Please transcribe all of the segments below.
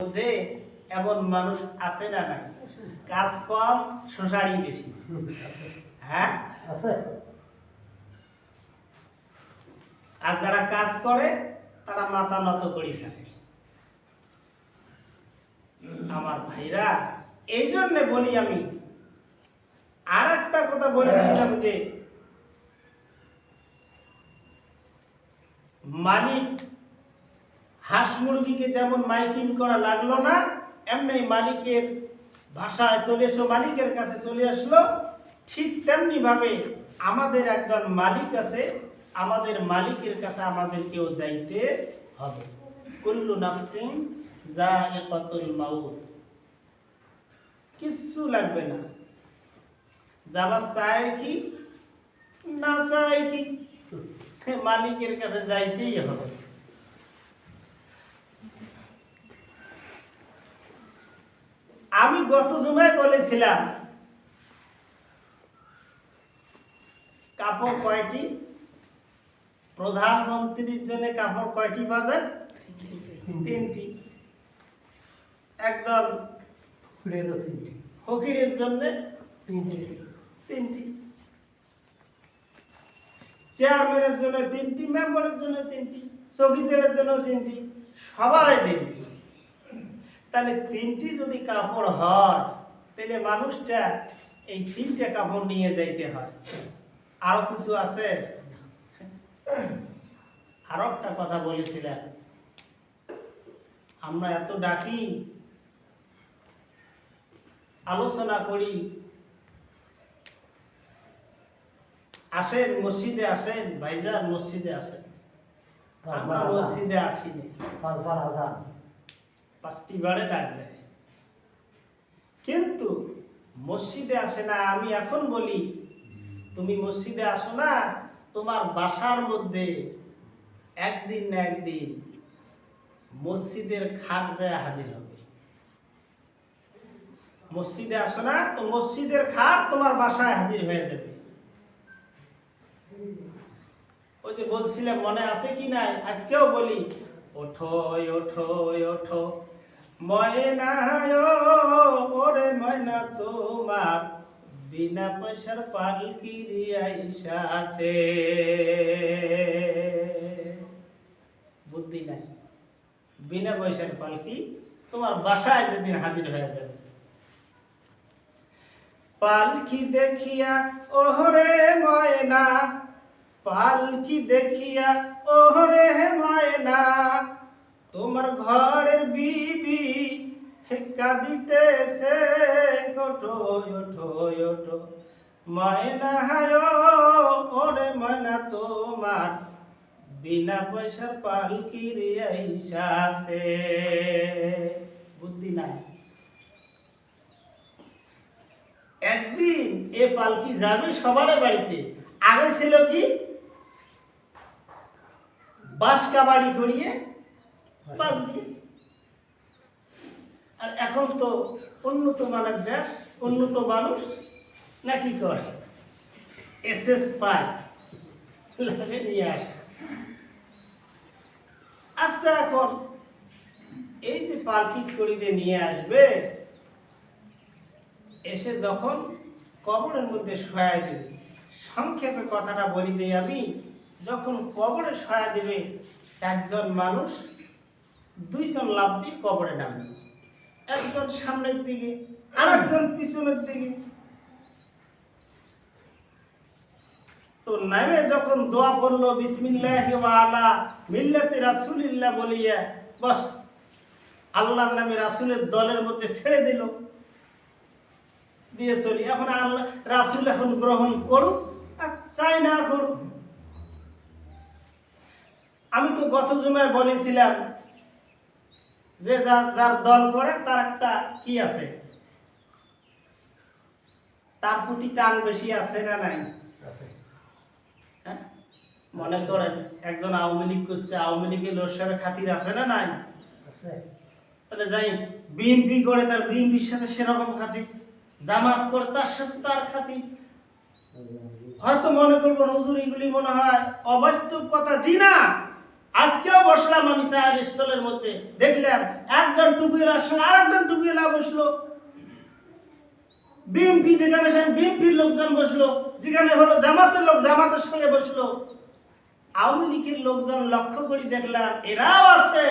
মধ্যে এমন মানুষ আছে না নাই? কাজ কম, শোষাড়ি বেশি। হ্যাঁ আছে। আর যারা কাজ করে তারা মাথা নত করে থাকে। আমার ভাইরা, এই জন্য বলি আমি, আর একটা কথা বলেছিলাম যে মালিক হাঁস মুরগিকে যেমন মাইকিং করা লাগলো না, এমনি মালিকের ভাষায় চলে এসো, মালিকের কাছে চলে আসলো। ঠিক তেমনি ভাবে আমাদের একজন মালিক আছে, আমাদের মালিকের কাছে আমাদেরকেও যাইতে হবে। কুল্লু নাফসিন যায়িকাতুল মাউত। কিচ্ছু লাগবে না, যাবার চায় কি না চায় কি, মালিকের কাছে যাইতেই হবে। আমি গত জুমায় বলেছিলাম কাপড় কয়টি? প্রধানমন্ত্রীর জন্য কাপড় কয়টি বাজার? 3টি। একদল ফকিরের জন্য 3টি, চেয়ারম্যানের জন্য 3টি, মেম্বারের জন্য 3টি, চৌকিদারের জন্য 3টি, সবারই 3টি। তাহলে 3টি যদি কাপড় হয়, তাহলে মানুষটা এই 3টে কাপড় নিয়ে যাইতে হয়। আরো কিছু আছে। আরো একটা কথা বলেছিলাম, আমরা এত ডাকি, আলোচনা করি, আসেন মসজিদে আসেন, ভাইজান মসজিদে আসেন। আমরা মসজিদে আসিনি, 5টি বারে ডাক দেয়, কিন্তু মসজিদে আসে না। আমি এখন বলি, তুমি মসজিদে আসো না, তোমার বাসার মধ্যে একদিন না একদিন মসজিদের খাট যায় হাজির হবে। মসজিদে আসো না, তো মসজিদের খাট তোমার বাসায় হাজির হয়ে যাবে। ওই যে বলছিলাম, মনে আছে কি নাই? আজকেও বলি, ওঠো ওঠো ওঠো ময়না, ওরে ময়না, তোমার বিনা পয়সার পালকি আইসা আছে। বুদ্ধি নাই, বিনা পয়সার পালকি তোমার বাসায় যেদিন হাজির হয়ে যাবে। পালকি দেখিয়া ওহরে ময়না, পালকি দেখিয়া ওহরে ময়না, তোমার ঘরের বিবি কাঁদিতেছে। ওঠো ওঠো ওঠো ময়না, ওরে ময়না, তোমার বিনা পয়সার পালকি আইসা আছে। বুদ্ধি নাই। একদিন এ পালকি যাবে সবার বাড়িতে। আগে ছিল কি, বাসকা বাড়ি করিয়ে বাস দিয়ে। আর এখন তো উন্নত মানের দেশ, উন্নত মানুষ নাকি করে, এসএস পায় লাগে নিয়ে আসে। আচ্ছা, এখন এই যে পালকি করিতে নিয়ে আসবে, এসে যখন কবরের মধ্যে শোয়া দিবে, সংক্ষেপে কথাটা বলি দেই আমি, যখন কবরে শোয়া দিবে, একজন মানুষ 2জন লাফ দিয়ে কবরে নামবে। একজন সামনের দিকে, আরেকজন পিছনের দিকে। তো নামে যখন দোয়া পড়লো, বিসমিল্লাহি ওয়া আলা মিল্লাতি রাসূলিল্লাহ বলিয়া, বস আল্লাহর নামে রাসূলের দলের মধ্যে ছেড়ে দিল, দিয়ে চলি। এখন আল্লাহ রাসূল এখন গ্রহণ করুক আর চাই না করুক। আমি তো গত জুমায় বলেছিলাম যে যার দল করে তার একটা কি আছে, তার প্রতি টান বেশি আছে না নাই? হ্যাঁ, মনে করেন একজন আওয়ামী লীগ করছে, আওয়ামী লীগের লোর সাথে খাতির আছে না নাই? তাহলে যাই, বিএনপি করে তার বিএনপির সাথে সেরকম খাতির, জামাত করে তার সাথে তার খাতির। হয়তো মনে করবো হুজুর এগুলি মনে হয় অবাস্তব কথা। জি না, আজকেও বসলাম আমি চায়ের স্টলের মধ্যে, দেখলাম একজন টুপিওয়ালার সঙ্গে আরেকজন টুপিওয়ালা বসলো, বিএনপি যেখানে বিএনপির লোকজন বসলো, যেখানে হলো জামাতের লোক জামাতের সঙ্গে বসলো। আওয়ামী লীগের লোকজন লক্ষ্য করে দেখলাম এরাও আছে,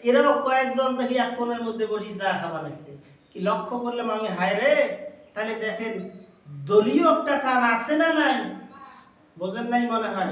এরাও কয়েকজন দেখি এক কোণের মধ্যে বসে চা খাওয়া লাগছে। কি লক্ষ্য করলাম আমি, হায় রে, তাহলে দেখেন দলীয় একটা টান আছে না নাই? বোঝেন নাই মনে হয়।